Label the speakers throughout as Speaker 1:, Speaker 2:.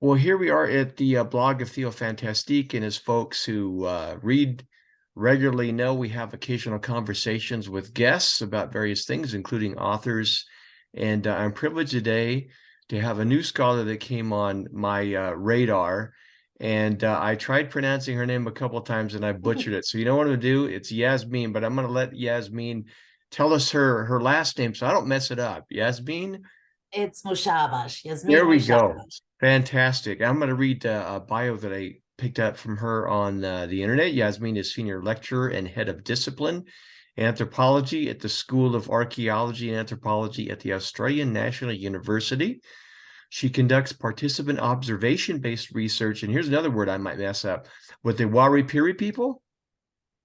Speaker 1: Well, here we are at the blog of Theo Fantastique, and as folks who read regularly know, we have occasional conversations with guests about various things, including authors. And I'm privileged today to have a new scholar that came on my radar. And I tried pronouncing her name a couple of times and I butchered it. So you know what I'm going to do? It's Yasmine, but I'm going to let Yasmine tell us her last name so I don't mess it up. Yasmine?
Speaker 2: It's Musharbash,
Speaker 1: There
Speaker 2: Yasmine
Speaker 1: we go.
Speaker 2: Musharbash.
Speaker 1: Fantastic. I'm going to read a bio that I picked up from her on the internet. Yasmine is senior lecturer and head of discipline anthropology at the School of Archaeology and Anthropology at the Australian National University. She conducts participant observation-based research, and here's another word I might mess up, with the Waripiri people?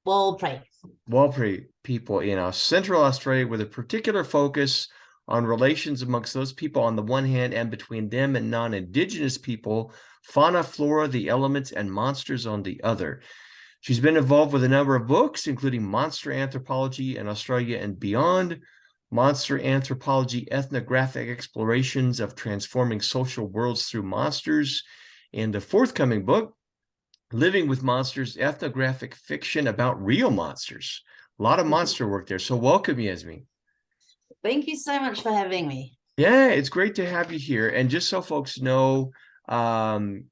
Speaker 2: Walpray.
Speaker 1: Waripiri people in Central Australia with a particular focus on relations amongst those people on the one hand and between them and non-Indigenous people, fauna, flora, the elements, and monsters on the other. She's been involved with a number of books, including Monster Anthropology in Australia and Beyond, Monster Anthropology, Ethnographic Explorations of Transforming Social Worlds Through Monsters, and the forthcoming book, Living with Monsters, Ethnographic Fiction about Real Monsters. A lot of monster work there. So welcome, Yasmine.
Speaker 2: Thank you so much for having me.
Speaker 1: Yeah, it's great to have you here. And just so folks know, um,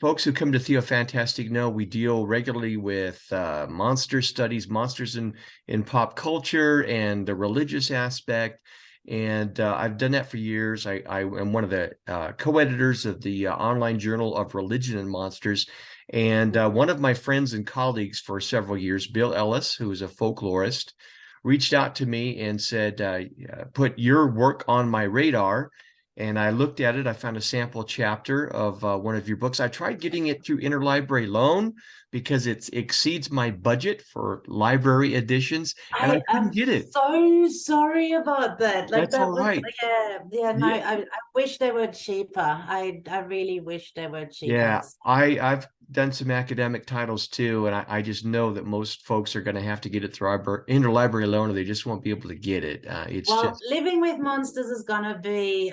Speaker 1: folks who come to Theo Fantastic know we deal regularly with monster studies, monsters in pop culture and the religious aspect. And I've done that for years. I am one of the co-editors of the online journal of Religion and Monsters. And one of my friends and colleagues for several years, Bill Ellis, who is a folklorist, reached out to me and said, put your work on my radar. And I looked at it. I found a sample chapter of one of your books. I tried getting it through interlibrary loan because it exceeds my budget for library editions, and I
Speaker 2: I
Speaker 1: couldn't
Speaker 2: am
Speaker 1: get it.
Speaker 2: so sorry about that. Like
Speaker 1: That's
Speaker 2: that
Speaker 1: all
Speaker 2: was,
Speaker 1: right.
Speaker 2: yeah, no,
Speaker 1: Yeah,
Speaker 2: I wish they were cheaper. I really wish they were cheaper.
Speaker 1: yeah. I've done some academic titles too, and I just know that most folks are going to have to get it through our interlibrary loan, or they just won't be able to get it. It's
Speaker 2: Well,
Speaker 1: just
Speaker 2: Living with Monsters is gonna be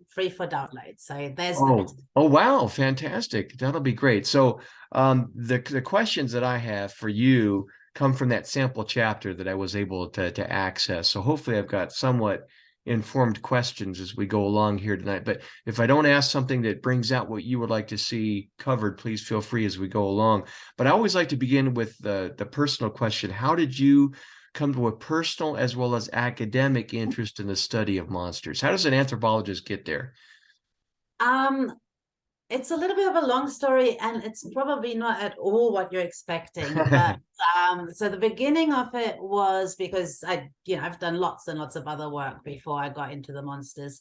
Speaker 2: free for download. So there's that.
Speaker 1: oh wow, fantastic. That'll be great. So the questions that I have for you come from that sample chapter that I was able to access. So hopefully I've got somewhat informed questions as we go along here tonight. But if I don't ask something that brings out what you would like to see covered, please feel free as we go along. But I always like to begin with the personal question. How did you come to a personal as well as academic interest in the study of monsters? How does an anthropologist get there?
Speaker 2: Um, it's a little bit of a long story, and it's probably not at all what you're expecting. But so the beginning of it was because I've done lots and lots of other work before I got into the monsters.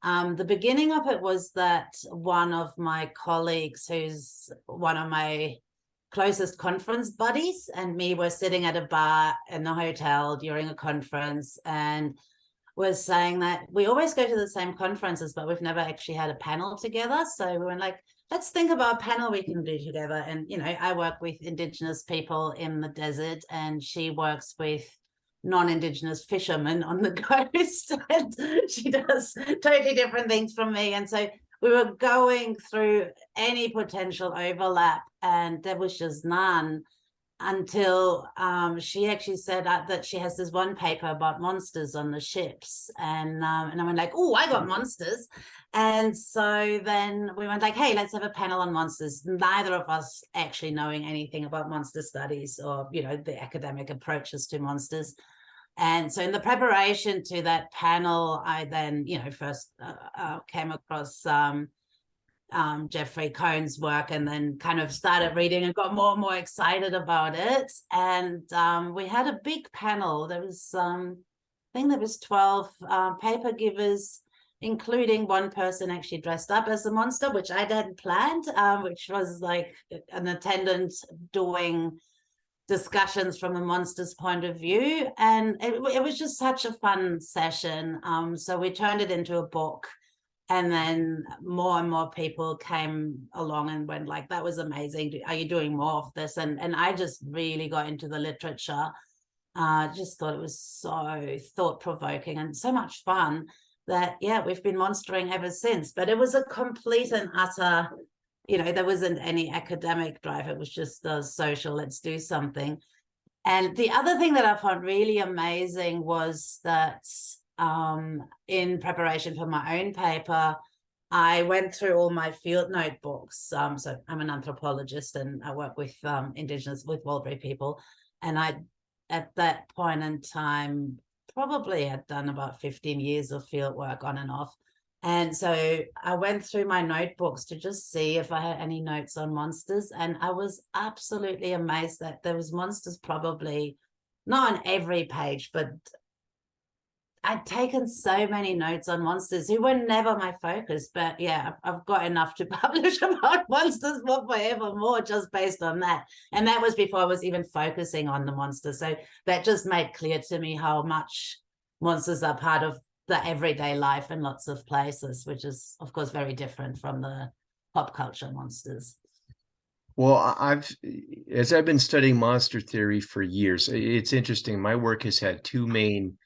Speaker 2: The beginning of it was that one of my colleagues, who's one of my closest conference buddies, and me were sitting at a bar in a hotel during a conference, and was saying that we always go to the same conferences, but we've never actually had a panel together. So we were like, let's think about a panel we can do together. And, I work with Indigenous people in the desert, and she works with non-Indigenous fishermen on the coast. And she does totally different things from me. And so we were going through any potential overlap, and there was just none until she actually said that she has this one paper about monsters on the ships, and I went like, oh, I got monsters. And so then we went like, hey, let's have a panel on monsters, neither of us actually knowing anything about monster studies or the academic approaches to monsters. And so in the preparation to that panel, I then first came across Jeffrey Cohn's work, and then kind of started reading and got more and more excited about it. And we had a big panel. There was, I think there was 12 paper givers, including one person actually dressed up as a monster, which I hadn't planned, which was like an attendant doing discussions from a monster's point of view. And it was just such a fun session. So we turned it into a book. And then more and more people came along and went like, that was amazing. Are you doing more of this? And I just really got into the literature. Just thought it was so thought-provoking and so much fun. that, yeah, we've been monstering ever since. But it was a complete and utter, there wasn't any academic drive. It was just social, let's do something. And the other thing that I found really amazing was that in preparation for my own paper, I went through all my field notebooks. So I'm an anthropologist and I work with indigenous, with Walbury people. And I, at that point in time, probably had done about 15 years of field work on and off. And so I went through my notebooks to just see if I had any notes on monsters. And I was absolutely amazed that there was monsters probably not on every page, but I'd taken so many notes on monsters who were never my focus. But yeah, I've got enough to publish about monsters for forevermore just based on that. And that was before I was even focusing on the monsters. So that just made clear to me how much monsters are part of the everyday life in lots of places, which is, of course, very different from the pop culture monsters.
Speaker 1: Well, as I've been studying monster theory for years, it's interesting. My work has had two main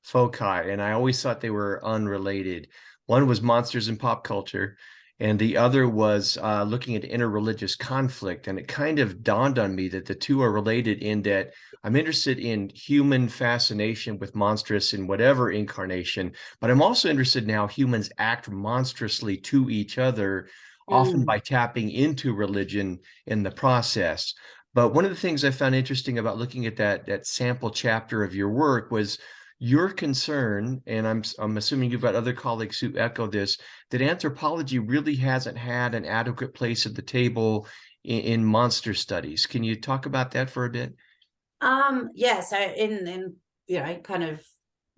Speaker 1: foci, and I always thought they were unrelated. One was monsters in pop culture, and the other was looking at interreligious conflict. And it kind of dawned on me that the two are related in that I'm interested in human fascination with monstrous in whatever incarnation, but I'm also interested in how humans act monstrously to each other, often by tapping into religion in the process. But one of the things I found interesting about looking at that sample chapter of your work was your concern, and I'm assuming you've got other colleagues who echo this, that anthropology really hasn't had an adequate place at the table in monster studies. Can you talk about that for a bit?
Speaker 2: Yeah, so in kind of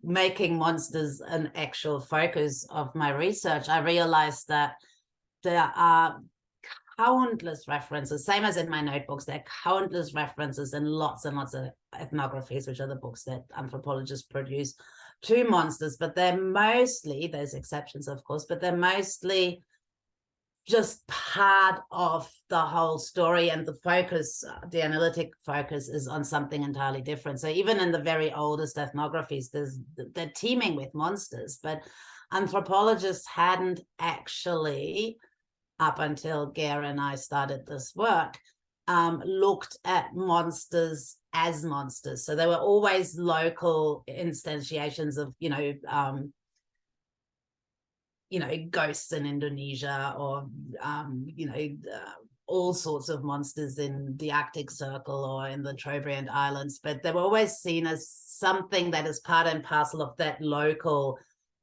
Speaker 2: making monsters an actual focus of my research, I realized that there are countless references, same as in my notebooks, there are countless references in lots and lots of ethnographies, which are the books that anthropologists produce, to monsters, but they're mostly, there's exceptions of course, but they're mostly just part of the whole story, and the focus, the analytic focus, is on something entirely different. So even in the very oldest ethnographies, they're teeming with monsters, but anthropologists hadn't actually, up until Gare and I started this work, looked at monsters as monsters. So they were always local instantiations of, ghosts in Indonesia, or all sorts of monsters in the Arctic Circle or in the Trobriand Islands, but they were always seen as something that is part and parcel of that local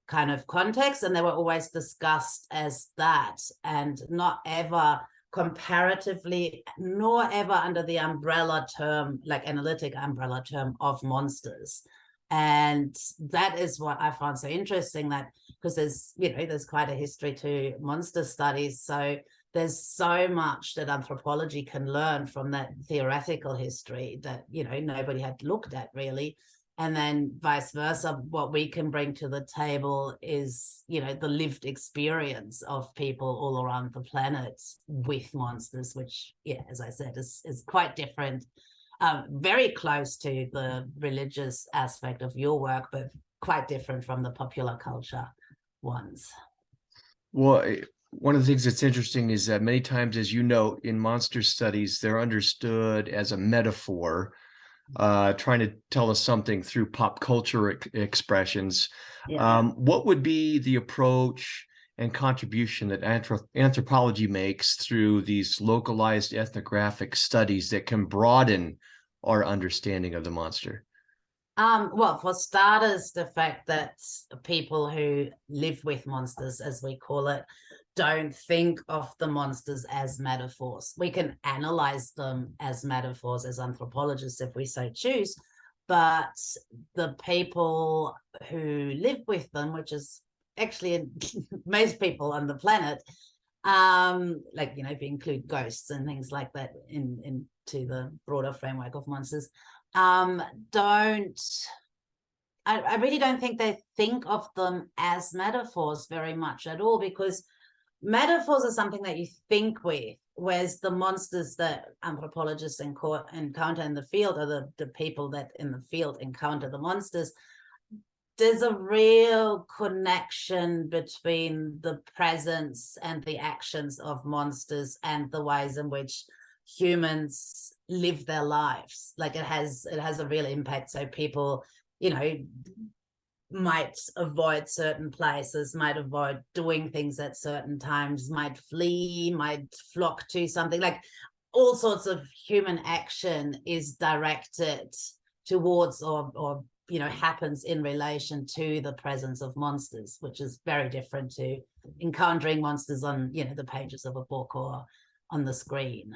Speaker 2: kind of context, and they were always discussed as that, and not ever comparatively, nor ever under the umbrella term, like analytic umbrella term, of monsters. And that is what I found so interesting, that because there's quite a history to monster studies, so there's so much that anthropology can learn from that theoretical history that nobody had looked at really. And then vice versa, what we can bring to the table is the lived experience of people all around the planet with monsters, which, yeah, as I said, is quite different. Very close to the religious aspect of your work, but quite different from the popular culture ones.
Speaker 1: Well, one of the things that's interesting is that many times, as you know, in monster studies, they're understood as a metaphor, trying to tell us something through pop culture expressions.
Speaker 2: Yeah.
Speaker 1: What would be the approach and contribution that anthropology makes through these localized ethnographic studies that can broaden our understanding of the monster?
Speaker 2: Well, for starters, the fact that people who live with monsters, as we call it, don't think of the monsters as metaphors. We can analyze them as metaphors as anthropologists if we so choose, but the people who live with them, which is actually most people on the planet, if you include ghosts and things like that into the broader framework of monsters, I really don't think they think of them as metaphors very much at all, because metaphors are something that you think with, whereas the monsters that anthropologists encounter in the field, or the people that in the field encounter the monsters, there's a real connection between the presence and the actions of monsters and the ways in which humans live their lives. Like it has a real impact. So people, you know, might avoid certain places, might avoid doing things at certain times, might flee, might flock to something. Like all sorts of human action is directed towards or you know, happens in relation to the presence of monsters, which is very different to encountering monsters on, you know, the pages of a book or on the screen.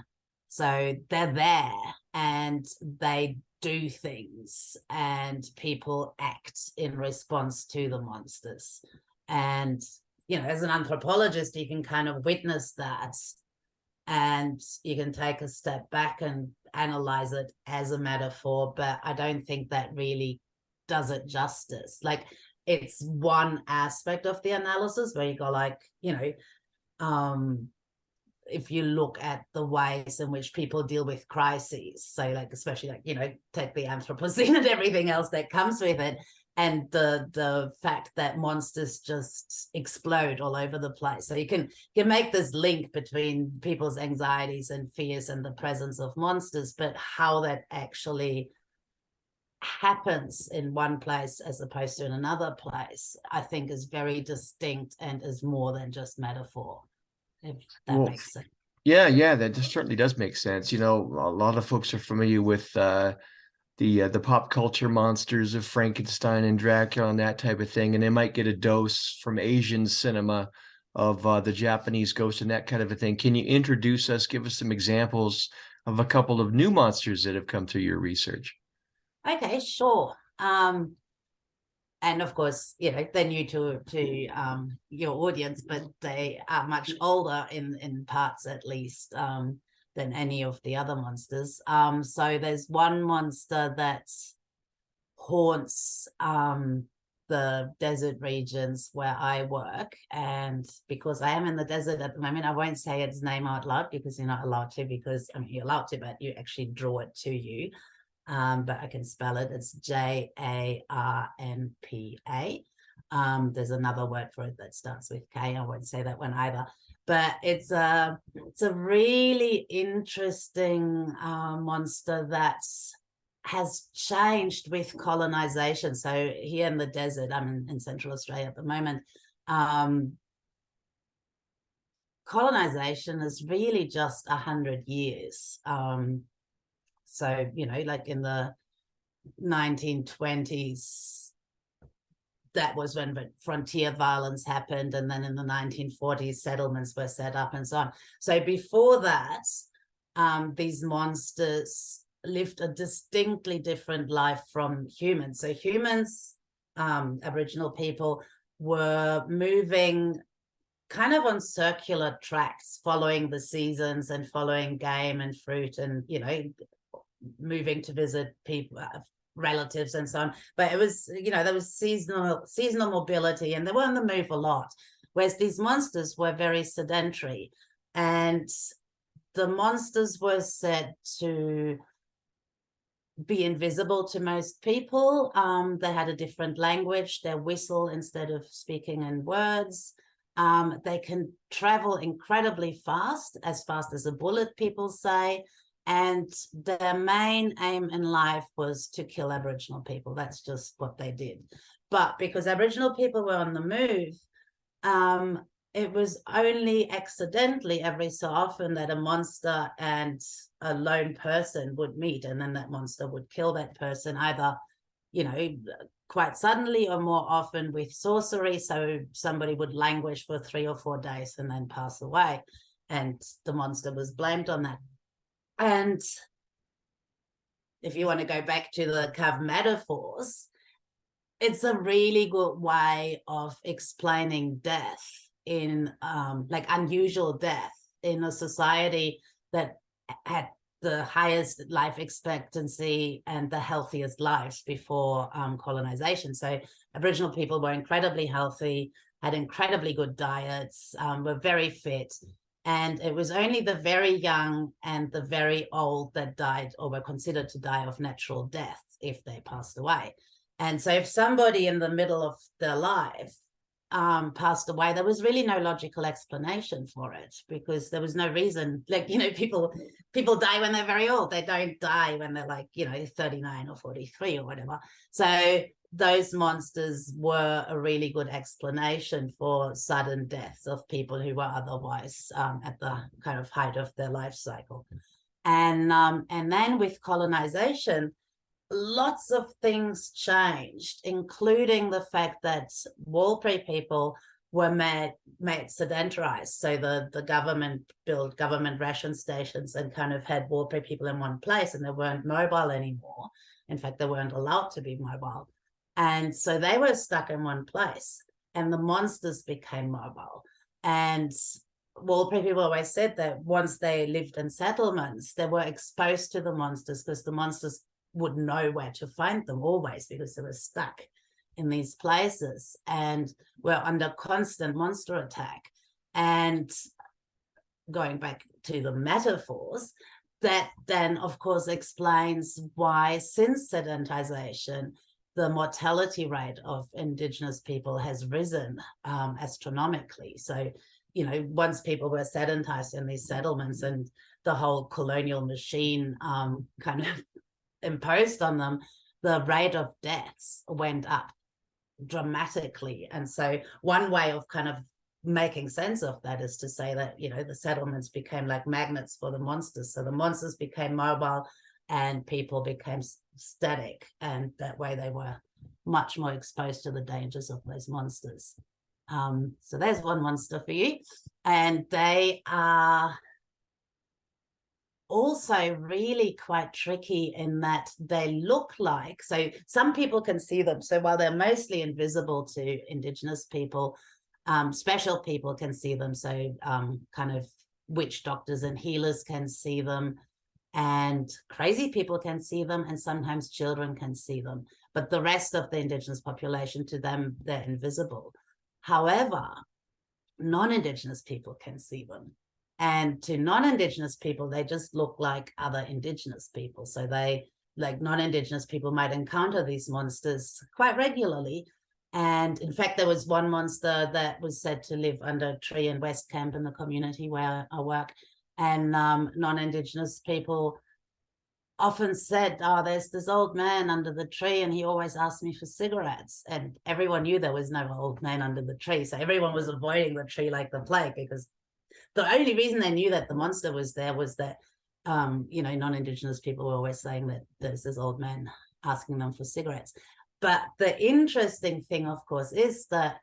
Speaker 2: So they're there and they do things and people act in response to the monsters. And, you know, as an anthropologist, you can kind of witness that and you can take a step back and analyze it as a metaphor, but I don't think that really does it justice. Like it's one aspect of the analysis where you go like, you know, if you look at the ways in which people deal with crises, so like especially like, you know, take the Anthropocene and everything else that comes with it, and the fact that monsters just explode all over the place. So you can make this link between people's anxieties and fears and the presence of monsters, but how that actually happens in one place as opposed to in another place, I think is very distinct and is more than just metaphor, if that makes sense.
Speaker 1: Yeah, that certainly does make sense. You know, a lot of folks are familiar with the pop culture monsters of Frankenstein and Dracula and that type of thing, and they might get a dose from Asian cinema of the Japanese ghost and that kind of a thing. Can you introduce us, give us some examples of a couple of new monsters that have come through your research?
Speaker 2: Okay, sure. And of course, you know, they're new to your audience, but they are much older in parts at least than any of the other monsters. So there's one monster that haunts the desert regions where I work, and because I am in the desert at the moment, I won't say its name out loud because you're not allowed to, because I mean you're allowed to, but you actually draw it to you. But I can spell it. It's Jarnpa. There's another word for it that starts with K. I won't say that one either. But it's a really interesting monster that has changed with colonization. So here in the desert, I'm in Central Australia at the moment. Colonization is really just 100 years. So, you know, like in the 1920s, that was when frontier violence happened. And then in the 1940s, settlements were set up and so on. So before that, these monsters lived a distinctly different life from humans. So humans, Aboriginal people, were moving kind of on circular tracks, following the seasons and following game and fruit and, you know, moving to visit people, relatives and so on. But it was, you know, there was seasonal mobility and they were on the move a lot, whereas these monsters were very sedentary. And the monsters were said to be invisible to most people. They had a different language. They whistle instead of speaking in words. They can travel incredibly fast as a bullet, people say. And their main aim in life was to kill Aboriginal people. That's just what they did. But because Aboriginal people were on the move, it was only accidentally every so often that a monster and a lone person would meet, and then that monster would kill that person, either, you know, quite suddenly or more often with sorcery. So somebody would languish for 3 or 4 days and then pass away, and the monster was blamed on that. And if you want to go back to the Cove metaphors, it's a really good way of explaining death in like unusual death in a society that had the highest life expectancy and the healthiest lives before colonization. So Aboriginal people were incredibly healthy, had incredibly good diets, were very fit. And it was only the very young and the very old that died or were considered to die of natural death if they passed away. And so if somebody in the middle of their life passed away, there was really no logical explanation for it, because there was no reason. Like, people die when they're very old. They don't die when they're like, 39 or 43 or whatever. So those monsters were a really good explanation for sudden deaths of people who were otherwise at the kind of height of their life cycle. And then with colonization, lots of things changed, including the fact that Warlpiri people were made sedentarized. So the government built government ration stations and kind of had Warlpiri people in one place, and they weren't mobile anymore. In fact, they weren't allowed to be mobile. And so they were stuck in one place, and the monsters became mobile. And Warlpiri people always said that once they lived in settlements, they were exposed to the monsters, because the monsters would know where to find them always, because they were stuck in these places and were under constant monster attack. And going back to the metaphors, that then of course explains why, since sedentization, the mortality rate of indigenous people has risen astronomically. So, once people were sedentized in these settlements and the whole colonial machine kind of imposed on them, the rate of deaths went up dramatically. And so one way of kind of making sense of that is to say that, the settlements became like magnets for the monsters. So the monsters became mobile and people became static, and that way they were much more exposed to the dangers of those monsters. So there's one monster for you. And they are also really quite tricky in that they look like, so some people can see them. So while they're mostly invisible to indigenous people, special people can see them. So kind of witch doctors and healers can see them, and crazy people can see them, and sometimes children can see them. But the rest of the indigenous population, to them, they're invisible. However, non-indigenous people can see them. And to non-indigenous people, they just look like other indigenous people. So they, like, non-indigenous people might encounter these monsters quite regularly. And in fact, there was one monster that was said to live under a tree in West Camp, in the community where I work. And non-indigenous people often said, oh, there's this old man under the tree and he always asked me for cigarettes. And everyone knew there was no old man under the tree. So everyone was avoiding the tree like the plague, because the only reason they knew that the monster was there was that, non-indigenous people were always saying that there's this old man asking them for cigarettes. But the interesting thing, of course, is that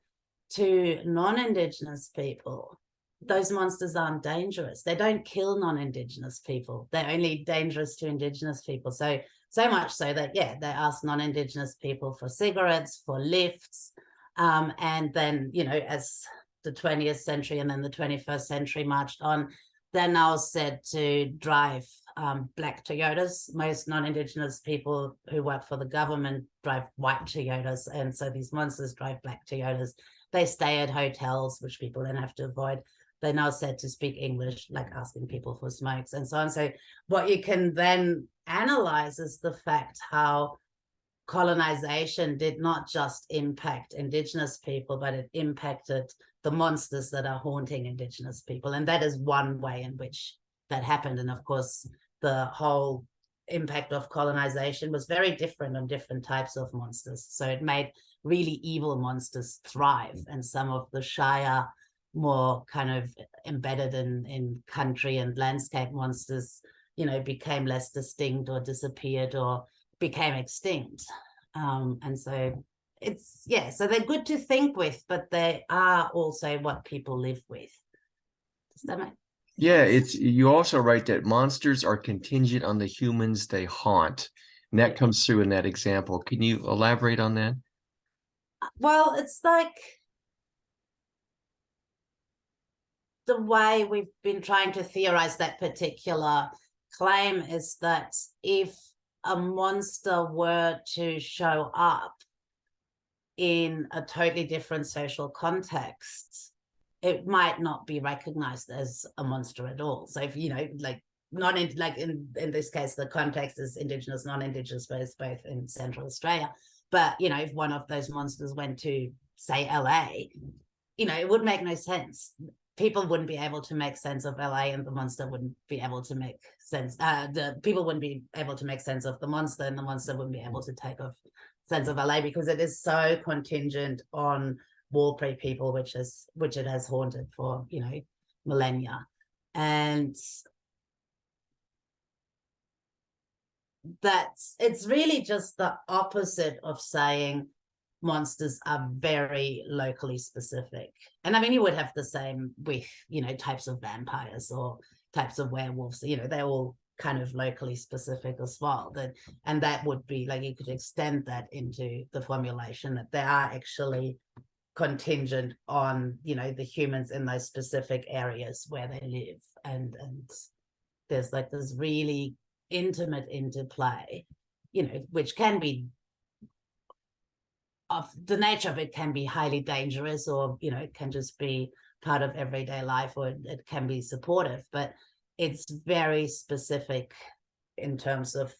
Speaker 2: to non-indigenous people, those monsters aren't dangerous. They don't kill non-indigenous people. They're only dangerous to indigenous people. So much so that, yeah, they ask non-indigenous people for cigarettes, for lifts. And then, as the 20th century and then the 21st century marched on, they're now said to drive black Toyotas. Most non-indigenous people who work for the government drive white Toyotas. And so these monsters drive black Toyotas. They stay at hotels, which people then have to avoid. They're now said to speak English, like asking people for smokes and so on. So what you can then analyze is the fact how colonization did not just impact indigenous people, but it impacted the monsters that are haunting indigenous people. And that is one way in which that happened. And of course, the whole impact of colonization was very different on different types of monsters. So it made really evil monsters thrive, and some of the shyer, more kind of embedded in country and landscape monsters, became less distinct or disappeared or became extinct. And so so they're good to think with, but they are also what people live with. Does that make sense?
Speaker 1: Yeah, you also write that monsters are contingent on the humans they haunt. And that comes through in that example. Can you elaborate on that?
Speaker 2: Well, it's like the way we've been trying to theorize that particular claim is that if a monster were to show up in a totally different social context, it might not be recognized as a monster at all. So if, like, not in, like in this case, the context is indigenous, non-indigenous, both in Central Australia. But, you know, if one of those monsters went to, say, LA, you know, it would make no sense. People wouldn't be able to make sense of LA, and the monster wouldn't be able to make sense. The people wouldn't be able to make sense of the monster, and the monster wouldn't be able to take off sense of LA, because it is so contingent on Warlpiri people, which it has haunted for, you know, millennia. And it's really just the opposite of saying monsters are very locally specific. And I mean, you would have the same with, you know, types of vampires or types of werewolves, you know, they're all kind of locally specific as well. And that would be like, you could extend that into the formulation that they are actually contingent on, you know, the humans in those specific areas where they live. And there's like this really intimate interplay, you know, which can be, of the nature of it, can be highly dangerous, or, you know, it can just be part of everyday life, or it can be supportive, but it's very specific in terms of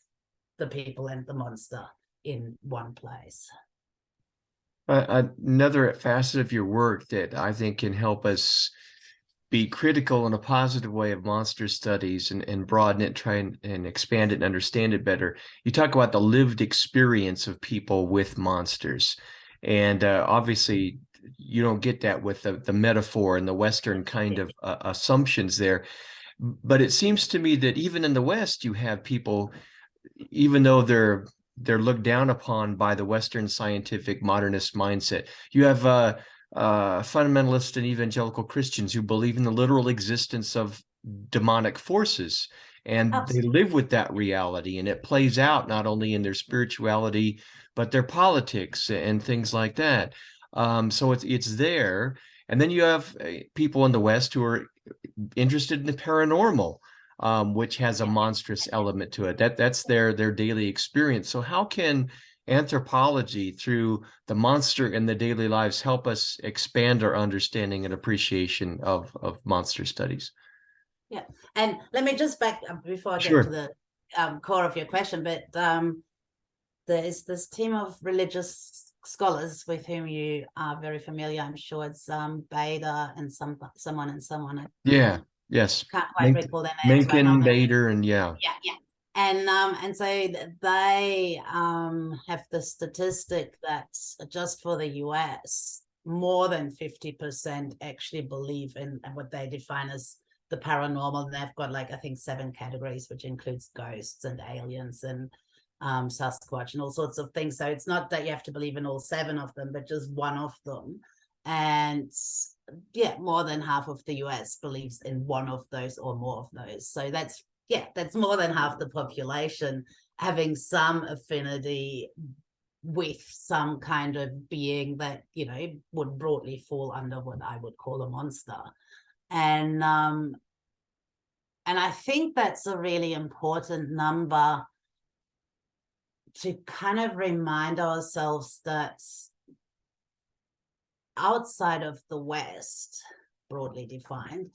Speaker 2: the people and the monster in one place.
Speaker 1: Another facet of your work that I think can help us be critical in a positive way of monster studies and broaden it, try and expand it and understand it better. You talk about the lived experience of people with monsters. And obviously, you don't get that with the metaphor and the Western kind of assumptions there. But it seems to me that even in the West, you have people, even though they're looked down upon by the Western scientific modernist mindset, you have fundamentalist and evangelical Christians who believe in the literal existence of demonic forces, and
Speaker 2: Absolutely.
Speaker 1: they live with that reality, and it plays out not only in their spirituality but their politics and things like that. So it's there. And then you have people in the West who are interested in the paranormal, which has a monstrous element to it. That's their daily experience. So how can anthropology, through the monster in the daily lives, help us expand our understanding and appreciation of monster studies?
Speaker 2: Yeah, and let me just back up before I get to
Speaker 1: Sure.
Speaker 2: the core of your question, but there is this team of religious scholars with whom you are very familiar. I'm sure it's Bader and someone and someone. I
Speaker 1: Yeah. Yes.
Speaker 2: can't quite recall their names right now.
Speaker 1: Mencken, Bader, and yeah.
Speaker 2: Yeah. And so they have the statistic that just for the US, more than 50% actually believe in what they define as the paranormal. And they've got, like, I think 7 categories, which includes ghosts and aliens and Sasquatch and all sorts of things. So it's not that you have to believe in all 7 of them, but just one of them. And yeah, more than half of the US believes in one of those or more of those. So that's more than half the population having some affinity with some kind of being that, you know, would broadly fall under what I would call a monster. And I think that's a really important number to kind of remind ourselves that outside of the West, broadly defined,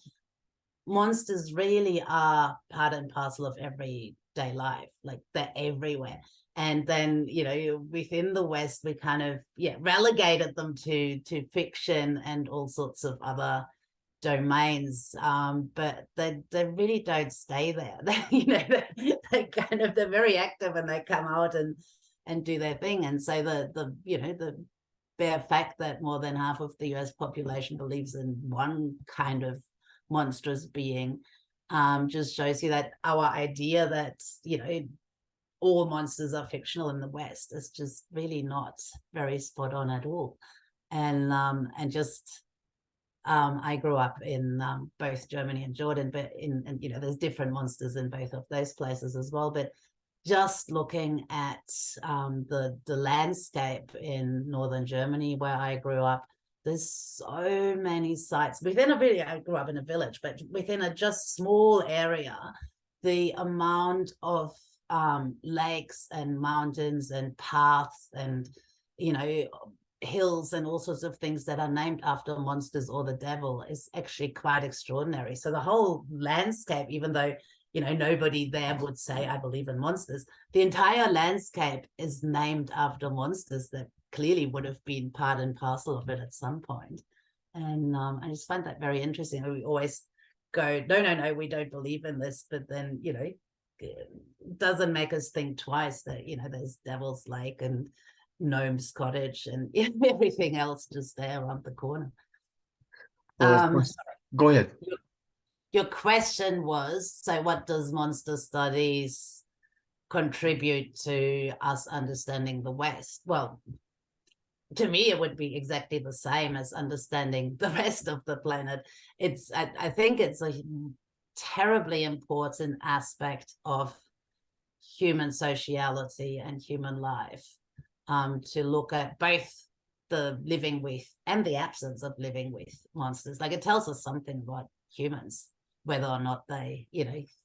Speaker 2: monsters really are part and parcel of everyday life. Like, they're everywhere. And then, you know, within the West, we kind of relegated them to fiction and all sorts of other domains, but they really don't stay there. You know, they kind of, they're very active, and they come out and do their thing. And so the you know, the bare fact that more than half of the US population believes in one kind of monstrous being just shows you that our idea that, you know, all monsters are fictional in the West is just really not very spot on at all. And just I grew up in both Germany and Jordan, but you know, there's different monsters in both of those places as well. But just looking at the landscape in northern Germany where I grew up, there's so many sites within a village. I grew up in a village, but within a just small area, the amount of lakes and mountains and paths and, you know, hills and all sorts of things that are named after monsters or the devil is actually quite extraordinary. So the whole landscape, even though nobody there would say, I believe in monsters. The entire landscape is named after monsters that clearly would have been part and parcel of it at some point. And I just find that very interesting. We always go, no, we don't believe in this. But then, it doesn't make us think twice that, there's Devil's Lake and Gnome's Cottage and everything else just there around the corner.
Speaker 1: Well, go ahead.
Speaker 2: Your question was, so what does monster studies contribute to us understanding the West? Well, to me, it would be exactly the same as understanding the rest of the planet. I think it's a terribly important aspect of human sociality and human life, to look at both the living with and the absence of living with monsters. Like, it tells us something about humans, whether or not they,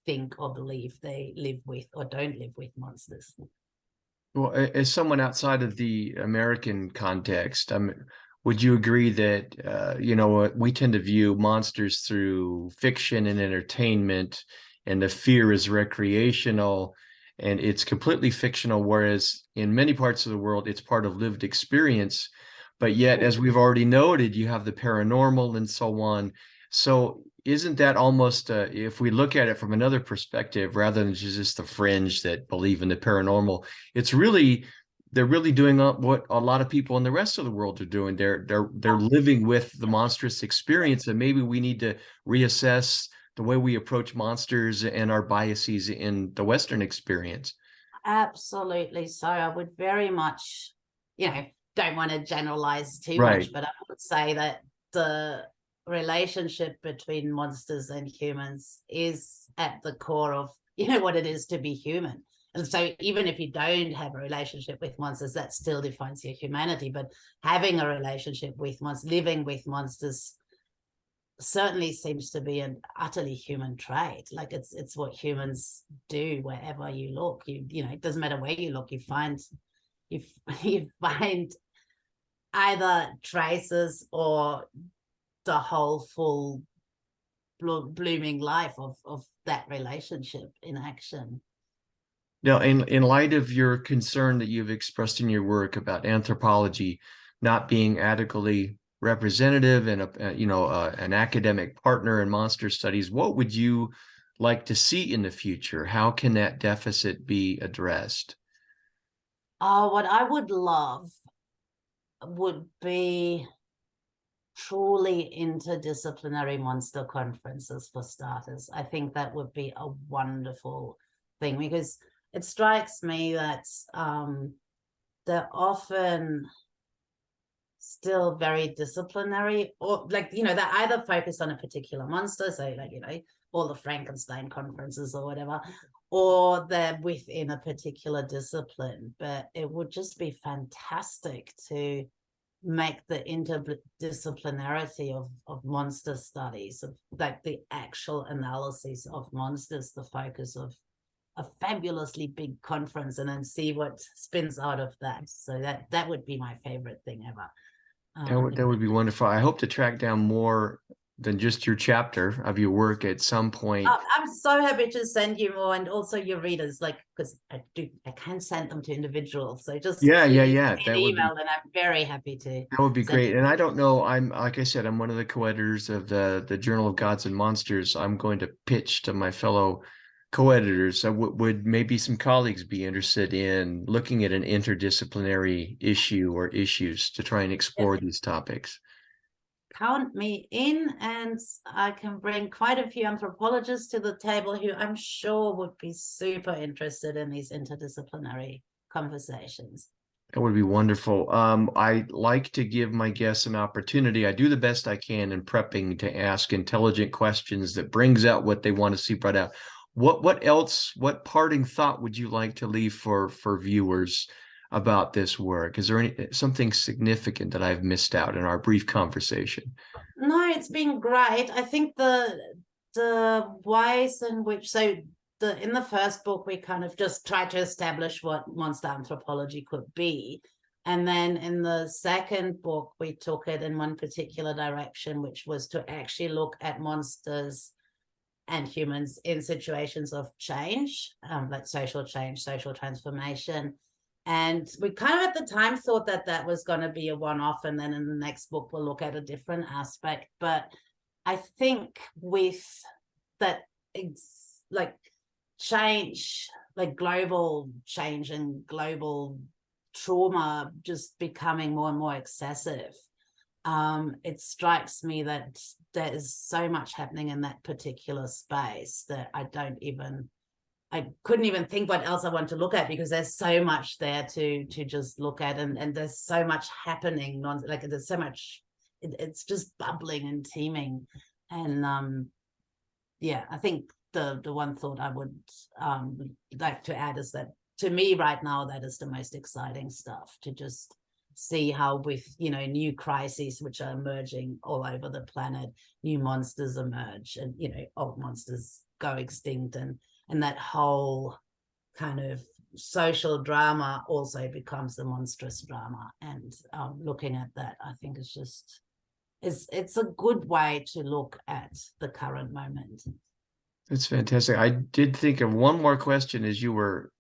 Speaker 2: think or believe they live with or don't live with monsters.
Speaker 1: Well, as someone outside of the American context, would you agree that, we tend to view monsters through fiction and entertainment, and the fear is recreational and it's completely fictional, whereas in many parts of the world, it's part of lived experience. But yet, as we've already noted, you have the paranormal and so on. So isn't that almost, if we look at it from another perspective, rather than just the fringe that believe in the paranormal, they're really doing what a lot of people in the rest of the world are doing. They're living with the monstrous experience, and maybe we need to reassess the way we approach monsters and our biases in the Western experience.
Speaker 2: Absolutely. So I would very much, don't want to generalize too
Speaker 1: Right.
Speaker 2: much, but I would say that the relationship between monsters and humans is at the core of, what it is to be human. And so even if you don't have a relationship with monsters, that still defines your humanity. But having a relationship with monsters, living with monsters, certainly seems to be an utterly human trait. Like, it's what humans do wherever you look. It doesn't matter where you look, you find either traces or the whole full blooming life of that relationship in action.
Speaker 1: Now, in light of your concern that you've expressed in your work about anthropology not being adequately representative and an academic partner in monster studies, what would you like to see in the future? How can that deficit be addressed?
Speaker 2: What I would love would be truly interdisciplinary monster conferences, for starters. I think that would be a wonderful thing, because it strikes me that they're often still very disciplinary, or they're either focused on a particular monster, so all the Frankenstein conferences or whatever, or they're within a particular discipline. But it would just be fantastic to make the interdisciplinarity of monster studies, of the actual analysis of monsters, the focus of a fabulously big conference, and then see what spins out of that. So that would be my favorite thing ever.
Speaker 1: That would be wonderful. I hope to track down more than just your chapter of your work at some point.
Speaker 2: I'm so happy to send you more, and also your readers, because I can send them to individuals. So just
Speaker 1: Yeah.
Speaker 2: an
Speaker 1: That
Speaker 2: email, and I'm very happy to.
Speaker 1: That would be great. And I don't know, like I said, I'm one of the co-editors of the Journal of Gods and Monsters. I'm going to pitch to my fellow co-editors. So would maybe some colleagues be interested in looking at an interdisciplinary issue or issues to try and explore these topics?
Speaker 2: Count me in, and I can bring quite a few anthropologists to the table who I'm sure would be super interested in these interdisciplinary conversations.
Speaker 1: That would be wonderful. I like to give my guests an opportunity. I do the best I can in prepping to ask intelligent questions that brings out what they want to see brought out. What parting thought would you like to leave for viewers about this work? Is there something significant that I've missed out in our brief conversation?
Speaker 2: No, it's been great. I think the ways in which, in the first book, we kind of just tried to establish what monster anthropology could be. And then in the second book, we took it in one particular direction, which was to actually look at monsters and humans in situations of change, like social change, social transformation. And we kind of at the time thought that that was going to be a one-off, and then in the next book we'll look at a different aspect. But I think with that, like change, like global change and global trauma just becoming more and more excessive, it strikes me that there is so much happening in that particular space that I couldn't even think what else I want to look at, because there's so much there to just look at, and there's so much happening, like there's so much, it's just bubbling and teeming. And yeah, I think the one thought I would like to add is that to me right now, that is the most exciting stuff, to just see how with, you know, new crises which are emerging all over the planet, new monsters emerge, and, you know, old monsters go extinct, and that whole kind of social drama also becomes a monstrous drama. And looking at that, I think is just, it's a good way to look at the current moment.
Speaker 1: That's fantastic. I did think of one more question as you were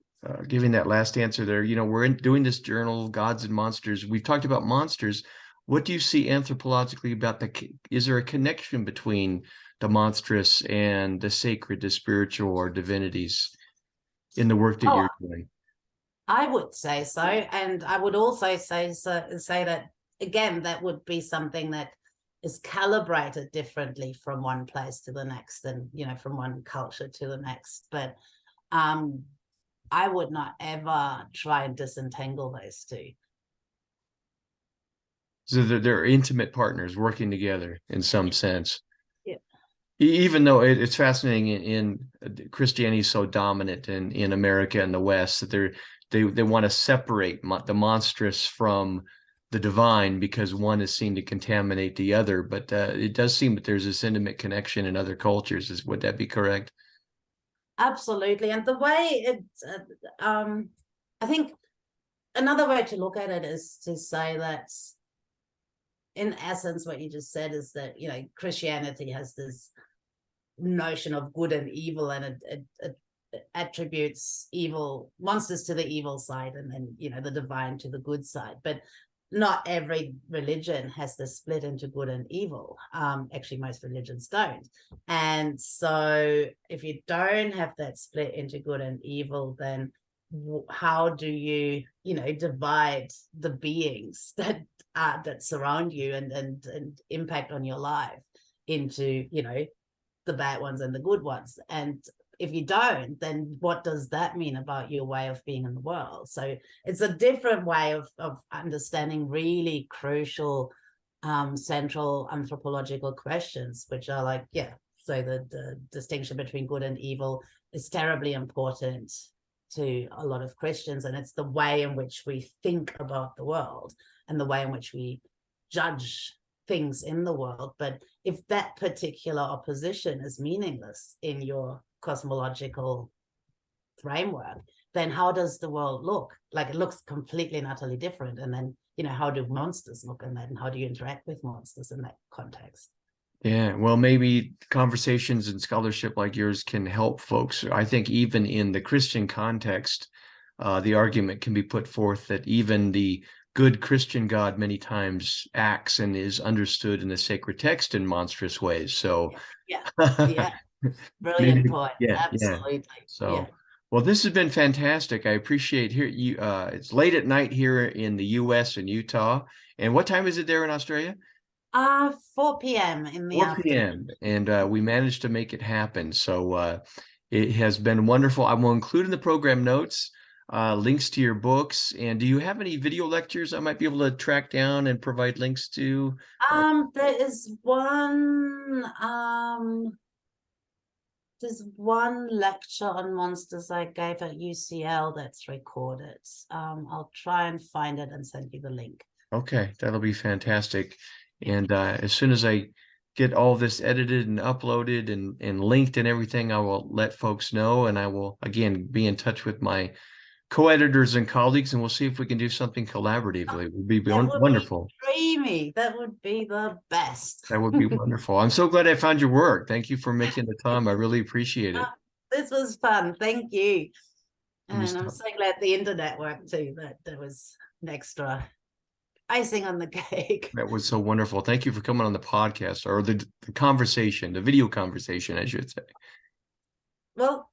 Speaker 1: giving that last answer there. You know, we're doing this journal, Gods and Monsters. We've talked about monsters. What do you see anthropologically about is there a connection between the monstrous and the sacred, the spiritual, or divinities in the work that you're doing?
Speaker 2: I would say so. And I would also say that, again, that would be something that is calibrated differently from one place to the next, and, you know, from one culture to the next. But I would not ever try and disentangle those two.
Speaker 1: So they're intimate partners working together in some sense.
Speaker 2: Yeah.
Speaker 1: Even though it's fascinating in Christianity is so dominant in America and the West, that they want to separate the monstrous from the divine because one is seen to contaminate the other. But it does seem that there's this intimate connection in other cultures. Would that be correct?
Speaker 2: Absolutely. And the way I think another way to look at it is to say that, in essence, what you just said is that, you know, Christianity has this notion of good and evil, and it attributes evil monsters to the evil side, and then, you know, the divine to the good side. But not every religion has this split into good and evil. Actually, most religions don't. And so if you don't have that split into good and evil, then how do you, you know, divide the beings that surround you and impact on your life into, you know, the bad ones and the good ones? And if you don't, then what does that mean about your way of being in the world? So it's a different way of understanding really crucial central anthropological questions, which are like, yeah, so the distinction between good and evil is terribly important to a lot of Christians, and it's the way in which we think about the world and the way in which we judge things in the world. But if that particular opposition is meaningless in your cosmological framework, then how does the world look? Like, it looks completely and utterly different. And then, you know, how do monsters look in that, and how do you interact with monsters in that context?
Speaker 1: Yeah, well, maybe conversations and scholarship like yours can help folks. I think even in the Christian context, the argument can be put forth that even the good Christian God many times acts and is understood in the sacred text in monstrous ways. So
Speaker 2: yeah. Brilliant point. Absolutely.
Speaker 1: So
Speaker 2: yeah.
Speaker 1: Well, this has been fantastic. I appreciate you. It's late at night here in the US and Utah. And what time is it there in Australia?
Speaker 2: 4 p.m. in the
Speaker 1: 4
Speaker 2: afternoon.
Speaker 1: p.m. And we managed to make it happen. So it has been wonderful. I will include in the program notes links to your books. And do you have any video lectures I might be able to track down and provide links to?
Speaker 2: There is one there's one lecture on monsters I gave at UCL that's recorded. I'll try and find it and send you the link.
Speaker 1: Okay, that'll be fantastic. And as soon as I get all this edited and uploaded and linked and everything, I will let folks know. And I will, again, be in touch with my co-editors and colleagues, and we'll see if we can do something collaboratively. It would be
Speaker 2: That would be
Speaker 1: wonderful.
Speaker 2: dreamy. That would be the best.
Speaker 1: That would be wonderful. I'm so glad I found your work. Thank you for making the time. I really appreciate it.
Speaker 2: This was fun. Thank you.
Speaker 1: Let me
Speaker 2: And I'm
Speaker 1: stop.
Speaker 2: so glad the internet worked too. That was an extra icing on the cake.
Speaker 1: That was so wonderful. Thank you for coming on the podcast, or the conversation, the video conversation, I should say.
Speaker 2: Well,